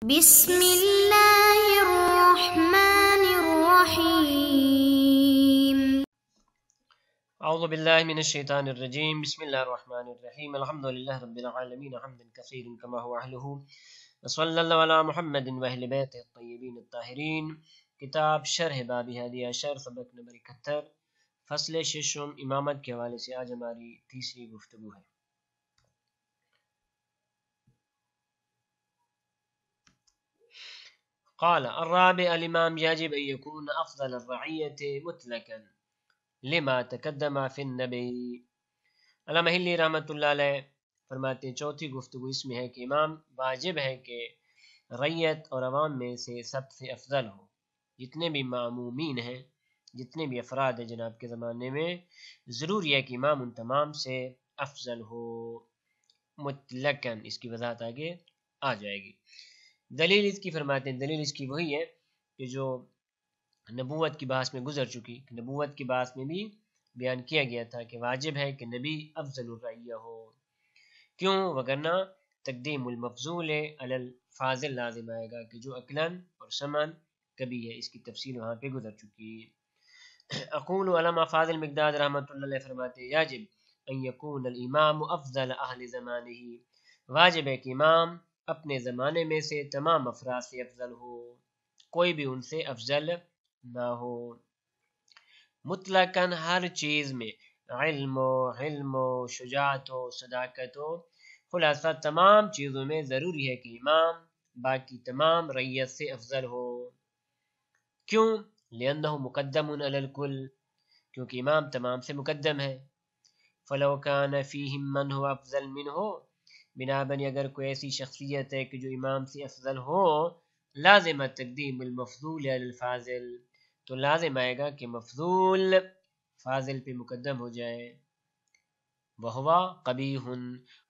بسم اللہ الرحمن الرحیم۔ اعوذ باللہ من الشیطان الرجیم، بسم اللہ الرحمن الرحیم، الحمدللہ رب العالمین حمدا کثیرا کما هو اہلہ، وصلی اللہ علی محمد و اہل بیتہ الطیبین الطاہرین۔ کتاب شرح باب ہادی عشر، سبق نمبر 71، فصل ششم، امامت کے حوالے سے آج ہماری تیسری گفتگو ہے۔ قال الرابع الامام يجب ان يكون افضل الرعیة مطلقا لما تقدم فی النبی۔ علامہ ہلی رحمۃ اللہ علیہ فرماتے ہیں چوتھی گفتگو اس میں ہے کہ امام واجب ہے کہ رعیت اور عوام میں سے سب سے افضل ہو۔ جتنے بھی معمومین ہیں، جتنے بھی افراد ہیں جناب کے زمانے میں، ضروری ہے کہ امام ان تمام سے افضل ہو مطلقاً۔ اس کی وضاحت آگے آ جائے گی۔ دلیل اس کی فرماتے ہیں، دلیل اس کی وہی ہے کہ جو نبوت کی بحث میں گزر چکی، نبوت کی بحث میں بھی بیان کیا گیا تھا کہ واجب ہے کہ نبی افضل الرعیہ ہو۔ کیوں؟ وگرنہ تقدیم المفضول علی الفاضل لازم آئے گا کہ جو عقلاً اور سمعاً کبھی ہے۔ اس کی تفصیل وہاں پہ گزر چکی۔ اقول علامہ فاضل مقداد رحمۃ اللہ علیہ فرماتے ہیں یجب ان یکون الامام افضل اہل زمانہ، واجب ہے کہ امام اپنے زمانے میں سے تمام افراد سے افضل ہو، کوئی بھی ان سے افضل نہ ہو۔ مطلقاً ہر چیز میں، علم و حلم و شجاعت و صداقت و خلاصہ تمام چیزوں میں ضروری ہے کہ امام باقی تمام رعیت سے افضل ہو۔ کیوں؟ لأنہ مقدم علی الکل، کیونکہ امام تمام سے مقدم ہے۔ فلو کان فیہم من ہو افضل منہ، بنابراً اگر کوئی ایسی شخصیت ہے کہ جو امام سے افضل ہو، لازم تقدیم المفضول علی الفاضل، تو لازم آئے گا کہ مفضول فاضل پہ مقدم ہو جائے۔ وہوا قبیح،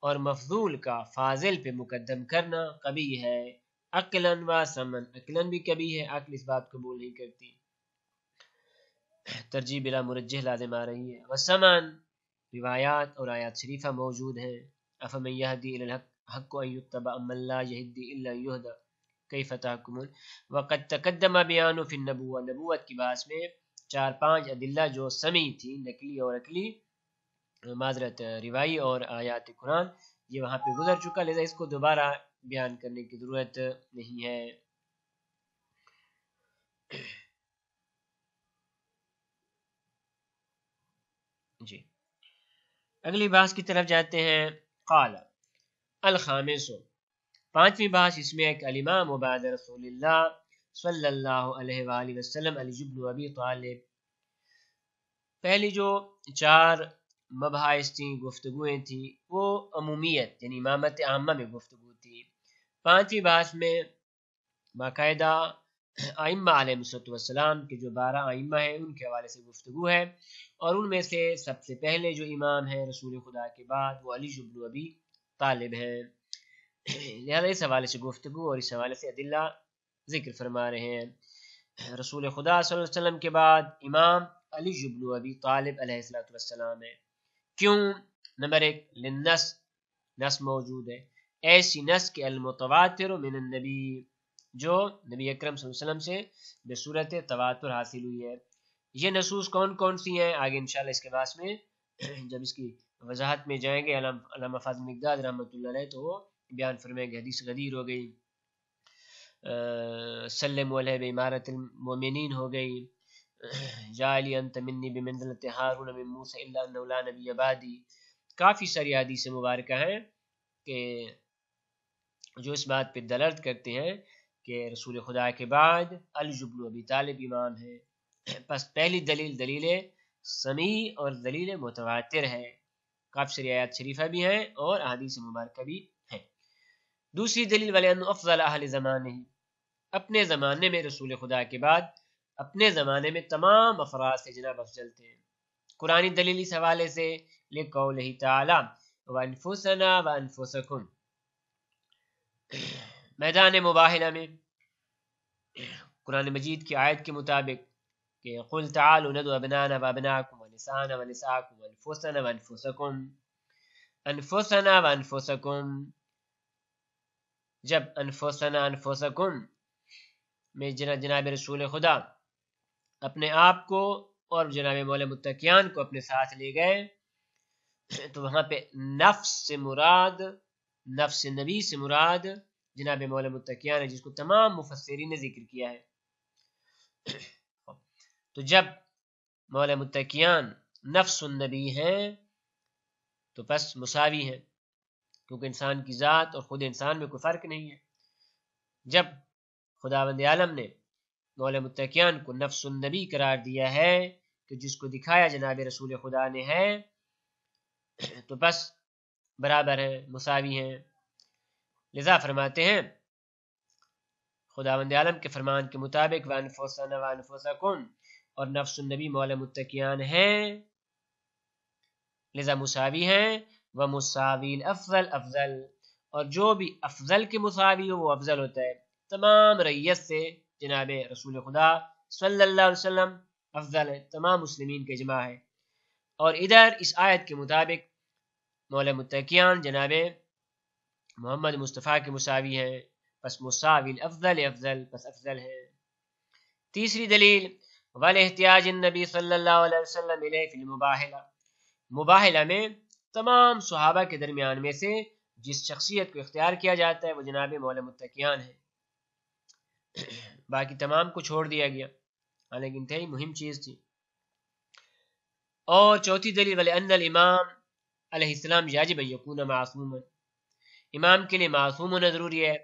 اور مفضول کا فاضل پہ مقدم کرنا قبیح ہے۔ عقلاً و سمعاً، عقلاً بھی قبیح ہے، عقل اس بات قبول نہیں کرتی، ترجیح بلا مرجح لازم آ رہی ہے۔ وسمعاً، روایات اور آیات شریفہ موجود ہیں۔ افمن یہدی الی الحق ان یتبع امن لا یہدی الا ان یہدی کیف تحکمون۔ وقد تقدم بیان فی النبوہ، نبوت کی بحث میں 4-5 ادلہ جو سمعی تھی، نقلی اور عقلی، معذرت روائی اور آیات قرآن، یہ وہاں پہ گزر چکا، لہذا اس کو دوبارہ بیان کرنے کی ضرورت نہیں ہے۔ جی اگلی بحث کی طرف جاتے ہیں۔ قال الخامس، پانچویں بحث اس میں ایک الامام بعد رسول اللہ صلی اللہ علیہ وآلہ وسلم علی بن ابی طالب۔ پہلی جو 4 مباحث تھیں، گفتگویں تھیں، وہ عمومیت یعنی امامت عامہ میں گفتگو تھی۔ پانچویں بحث میں باقاعدہ ائمہ علیہ السلام کے جو 12 ائمہ ہیں ان کے حوالے سے گفتگو ہے، اور ان میں سے سب سے پہلے جو امام ہیں رسول خدا کے بعد وہ علی بن ابی طالب ہیں۔ لہذا اس حوالے سے گفتگو اور اس حوالے سے ادلہ ذکر فرما رہے ہیں۔ رسول خدا صلی اللہ علیہ وسلم کے بعد امام علی بن ابی طالب علیہ السلام ہے۔ کیوں؟ نمبر 1، للنس، نس موجود ہے، ایسی نس کے المتواتر من النبی، جو نبی اکرم صلی اللہ علیہ وسلم سے بصورت تواتر حاصل ہوئی ہے۔ یہ نصوص کون کون سی ہیں آگے انشاءاللہ اس کے بعد میں جب اس کی وضاحت میں جائیں گے علامہ فاضل مقداد رحمۃ اللہ علیہ تو وہ بیان فرمائیں گے۔ حدیث غدیر ہو گئی، سلم علیہ بامارۃ المؤمنین ہو گئی، جعلی انت منی بمنزلۃ ہارون من موسیٰ الا انہ لا نبی بعدی۔ کافی ساری حدیث مبارکہ ہیں کہ جو اس بات پہ دلالت کرتے ہیں کہ رسول خدا کے بعد علی بن ابی طالب امام ہے۔ پس پہلی دلیل سمیع اور دلیل متواتر ہے، کافی ساری آیات شریفہ بھی ہیں اور احادیث مبارکہ بھی ہیں۔ دوسری دلیل وَلِأَنَّهُ أَفْضَلَ أَهْلِ زَمَانِهِ، اپنے زمانے میں رسول خدا کے بعد اپنے زمانے میں تمام افراد سے جناب افضل تھے۔ قرآنی دلیل اس حوالے سے لِقَوْلِهِ تَعَالَى وَأَنفُسَنَا وَأَنفُسَكُمْ، میدان مباحلہ میں قرآن مجید کی آیت کے مطابق کہ قُلْ تَعَالُوا نَدْعُوا أَبْنَاءَنَا وَأَبْنَاءَكُمْ وَنِسَاءَنَا وَنِسَاءَكُمْ وَأَنفُسَنَا وَأَنفُسَكُمْ، أنفسنا وأنفسكم، جب انفسکم میں جناب رسول خدا اپنے آپ کو اور جناب مولا متقیان کو اپنے ساتھ لے گئے تو وہاں پہ نفس سے مراد، نفس نبی سے مراد جناب مولا متقیان ہے، جس کو تمام مفسرین نے ذکر کیا ہے۔ تو جب مولا متقیان نفس النبی ہیں تو بس مساوی ہیں، کیونکہ انسان کی ذات اور خود انسان میں کوئی فرق نہیں ہے۔ جب خداوند عالم نے مولا متقیان کو نفس النبی قرار دیا ہے کہ جس کو دکھایا جناب رسول خدا نے ہے، تو بس برابر ہیں، مساوی ہیں۔ لذا فرماتے ہیں خداوند عالم کے فرمان کے مطابق وَأَنفُسَنَا وَأَنفُسَكُمْ، اور نفس النبی مولا متقیان ہیں، لذا مساوی ہیں۔ وَمُسَاوِي الْأَفْضَلِ افضل، اور جو بھی افضل کے مساوی ہو وہ افضل ہوتا ہے۔ تمام ریت سے جناب رسول خدا صلی اللہ علیہ وسلم افضل ہے، تمام مسلمین کا اجماع ہے۔ اور ادھر اس آیت کے مطابق مولا متقیان جناب محمد مصطفیٰ کے مساوی ہیں، پس مساوی الافضل افضل، پس افضل ہے۔ تیسری دلیل والاحتیاج النبی صلی اللہ علیہ وسلم علیہ فی المباہلہ، مباہلہ میں تمام صحابہ کے درمیان میں سے جس شخصیت کو اختیار کیا جاتا ہے وہ جناب مولا متقیان ہے، باقی تمام کو چھوڑ دیا گیا، حالانکہ انتہائی مہم چیز تھی۔ اور چوتھی دلیل وَلِأَنَّ الْإِمام علیہ السلام یجب ان یکون معصوما، امام کے لیے معصوم ہونا ضروری ہے،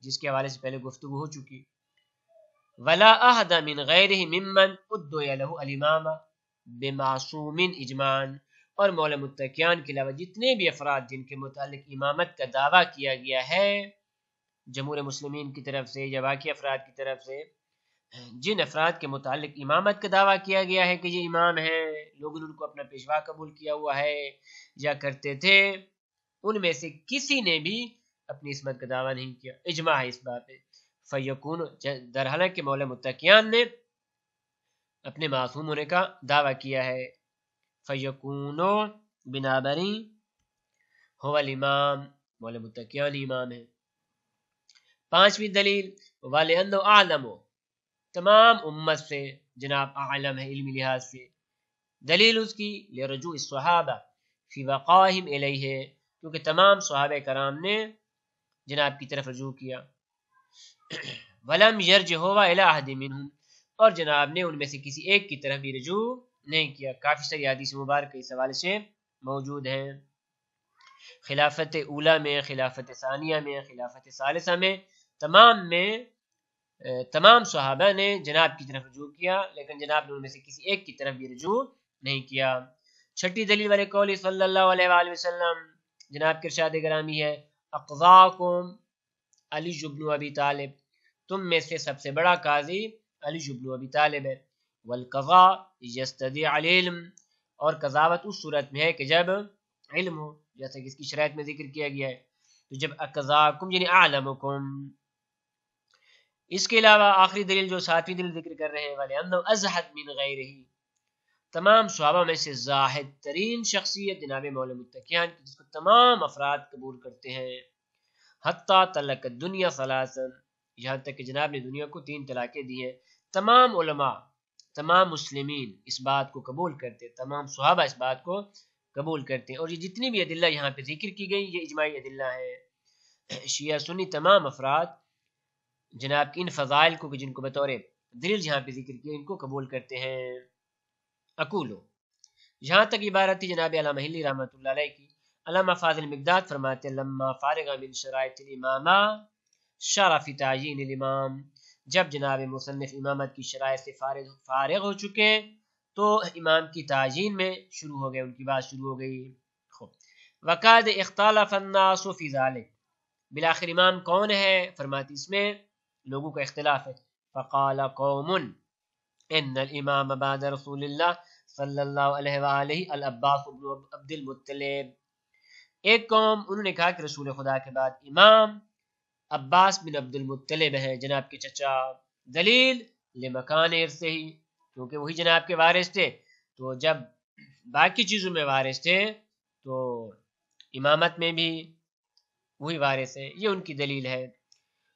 جس کے حوالے سے پہلے گفتگو ہو چکی۔ ولا احد من غیرہ ممن ادعی لہ الامام بمعصوم اجماعا، اور مولا متقیان کے علاوہ جتنے بھی افراد جن کے متعلق امامت کا دعویٰ کیا گیا ہے جمہور مسلمین کی طرف سے یا باقی افراد کی طرف سے، جن افراد کے متعلق امامت کا دعویٰ کیا گیا ہے کہ یہ امام ہیں، لوگوں نے ان کو اپنا پیشوا قبول کیا ہوا ہے یا کرتے تھے، ان میں سے کسی نے بھی اپنی عصمت کا دعویٰ نہیں کیا، اجماع ہے اس بات پہ۔ فیکون، در حالانکہ مولا متقیان نے اپنے معصوم ہونے کا دعویٰ کیا ہے، فیکونو بنابری هو الامام، مولا متقیان امام ہے۔ پانچویں دلیل وَلِأَنَّهُ أَعْلَمُ، تمام امت سے جناب اعلم ہے علمی لحاظ سے، دلیل اس کی لرجوع الصحابہ فی وقائہم الیہ، کیونکہ تمام صحابہ کرام نے جناب کی طرف رجوع کیا۔ وَلَمْ يَرْجِعْ هُوَ إِلَىٰ أَحَدٍ مِّنْهُمْ، اور جناب نے ان میں سے کسی ایک کی طرف بھی رجوع نہیں کیا۔ کافی ساری حدیث مبارکہ اس حوالے سے موجود ہیں، خلافت اولیٰ میں، خلافت ثانیہ میں، خلافت ثالثہ میں تمام صحابہ نے جناب کی طرف رجوع کیا، لیکن جناب نے ان میں سے کسی ایک کی طرف بھی رجوع نہیں کیا۔ چھٹی دلیل والے قول صلی اللہ علیہ وآلہ وسلم، جناب کے ارشاد گرامی ہے اقضاکم علی بن ابی طالب، تم میں سے سب سے بڑا قاضی علی بن ابی طالب ہے۔ والقضاء یستدعی العلم، اور قضاوت اس صورت میں ہے کہ جب علم ہو، جیسا کہ اس کی شرائط میں ذکر کیا گیا ہے۔ تو جب اقضاکم یعنی اعلمکم۔ اس کے علاوہ آخری دلیل جو ساتویں دلیل ذکر کر رہے ہیں وَلِأَنَّهُ أَزْهَدَ مِنْ غَيْرِهِ، تمام صحابہ میں سے زاہد ترین شخصیت جناب مولا متقیان کی، جس کو تمام افراد قبول کرتے ہیں۔ حتیٰ طلق الدنیا ثلاثا، یہاں تک کہ جناب نے دنیا کو 3 طلاقیں دی ہیں۔ تمام علماء، تمام مسلمین اس بات کو قبول کرتے، تمام صحابہ اس بات کو قبول کرتے ہیں، اور یہ جتنی بھی ادلہ یہاں پہ ذکر کی گئی یہ اجماعی ادلہ ہے۔ شیعہ سنی تمام افراد جناب کی ان فضائل کو جن کو بطور دلیل یہاں پہ ذکر کیا ان کو قبول کرتے ہیں۔ اقولو، یہاں تک عبارت تھی جناب علامہ ہلی رحمۃ اللہ علیہ کی۔ علامہ فاضل مقداد فرماتے ہیں لما فارغ من شرائط الامامہ شرف تعیین الامام، جب جناب مصنف امامت کی شرائط سے فارغ ہو چکے تو امام کی تعیین میں شروع ہو گئے، ان کی بات شروع ہو گئی۔ وقد اختلف الناس فی ذلک، بالآخر امام کون ہے؟ فرماتی اس میں لوگوں کا اختلاف ہے۔ فقال قوم ان الامام بعد رسول اللہ صلی اللہ علیہ وآلہ العباس بن عبد المطلب، ایک قوم انہوں نے کہا کہ رسول خدا کے بعد امام عباس بن عبد المطلب ہیں، جناب کے چچا۔ دلیل لمکان ارثہ ہی، کیونکہ وہی جناب کے وارث تھے، تو جب باقی چیزوں میں وارث تھے تو امامت میں بھی وہی وارث ہے، یہ ان کی دلیل ہے۔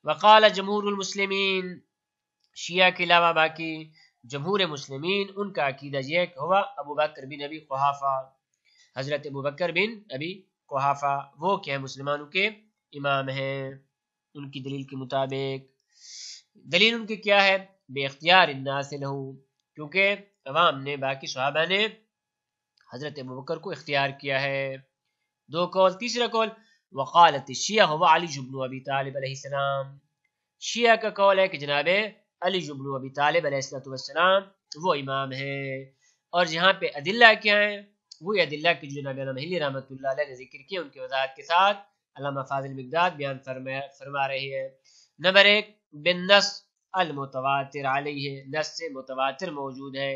وقال جمہور المسلمین، شیعہ کے علاوہ باقی جمہور مسلمین ان کا عقیدہ یہ کہ ہوا ابو بکر بن ابی قحافہ، حضرت ابو بکر بن ابی قحافہ وہ کیا مسلمانوں کے امام ہیں ان کی دلیل کے مطابق۔ دلیل ان کی کیا ہے؟ بے اختیار الناس لہو، کیونکہ عوام نے باقی صحابہ نے حضرت ابو بکر کو اختیار کیا ہے۔ دو قول۔ تیسرا قول وقالت الشیعہ ہوا علی بن ابی طالب علیہ السلام، شیعہ کا قول ہے کہ جناب علی بن ابی طالب علیہ السلام وہ امام ہیں، اور جہاں پہ ادلہ کیا ہیں وہی ادلہ کی جو جناب علامہ ہلی رحمۃ اللہ علیہ نے ذکر کیا ان کی وضاحت کے ساتھ علامہ فاضل مقداد بیان فرما رہے ہیں۔ نمبر 1 بالنص المتواتر علیہ، نص سے متواتر موجود ہے۔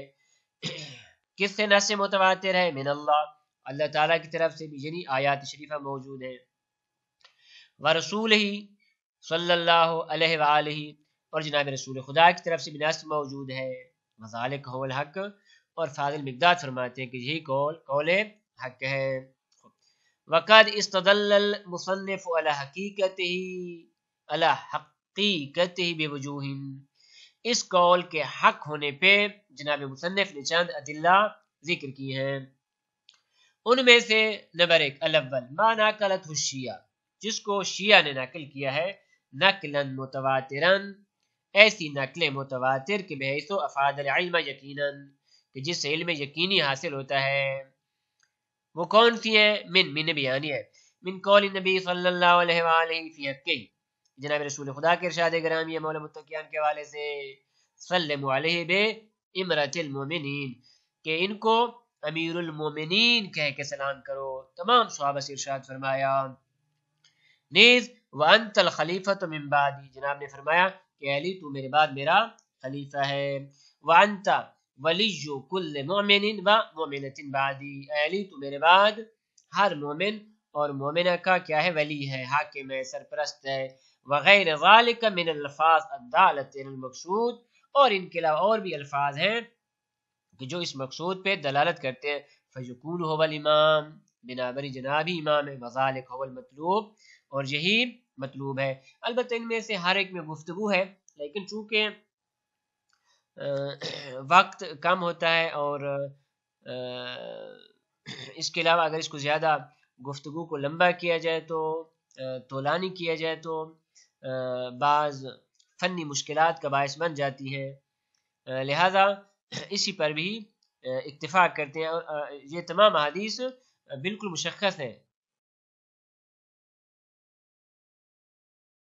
کس سے نص سے متواتر ہے؟ من اللہ، اللہ تعالیٰ کی طرف سے بھی، یعنی آیات شریفہ موجود ہیں۔ ورسول ہی صلی اللہ علیہ وآلہ، اور جناب رسول خدا کی طرف سے بھی نص موجود ہے۔ وذالک هو الحق، اور فاضل مقداد فرماتے ہیں کہ یہی قول حق ہے۔ وقد استدل المصنف على حقیقته بوجوہ، اس قول کے حق ہونے پہ جناب مصنف نے چند ادلہ ذکر کی ہیں۔ ان میں سے نمبر 1 الاول ما نقلته الشیعہ، جس کو شیعہ نے نقل کیا ہے نقلا متواترا، ایسی نقل متواتر کے بحیث افاد العلم یقینا، کہ جس سے علم یقینی حاصل ہوتا ہے۔ وہ کون سی ہے؟ من بیانی ہے، من قول نبی صلی اللہ علیہ وآلہ فی حقہ، جناب رسول خدا کے ارشاد گرامی ہے مولا متقیان کے حوالے سے، سلموا علیہ بے امرۃ المومنین، کہ ان کو امیر المومنین کہہ کے سلام کرو۔ تمام صحابہ سے ارشاد فرمایا۔ نیز وانت الخلیفۃ من بعدی، جناب نے فرمایا کہ علی تو میرے بعد میرا خلیفہ ہے۔ وانت ولی کل مؤمن و مؤمنۃ بعدی، علی تو میرے بعد ہر مومن اور مومنہ کا کیا ہے؟ ولی ہے، حاکم ہے، سرپرست ہے۔ وغیر ذالک من الفاظ الدالۃ علی المقصود، اور ان کے علاوہ اور بھی الفاظ ہیں کہ جو اس مقصود پہ دلالت کرتے ہیں۔ فیکون هو الامام، بنابری جنابی امام ہے۔ وذالک هو المطلوب، اور یہی مطلوب ہے۔ البتہ ان میں سے ہر ایک میں گفتگو ہے، لیکن چونکہ وقت کم ہوتا ہے اور اس کے علاوہ اگر اس کو زیادہ گفتگو کو لمبا کیا جائے تو طولانی کیا جائے تو بعض فنی مشکلات کا باعث بن جاتی ہے، لہذا اسی پر بھی اکتفا کرتے ہیں۔ اور یہ تمام احادیث بالکل مشخص ہیں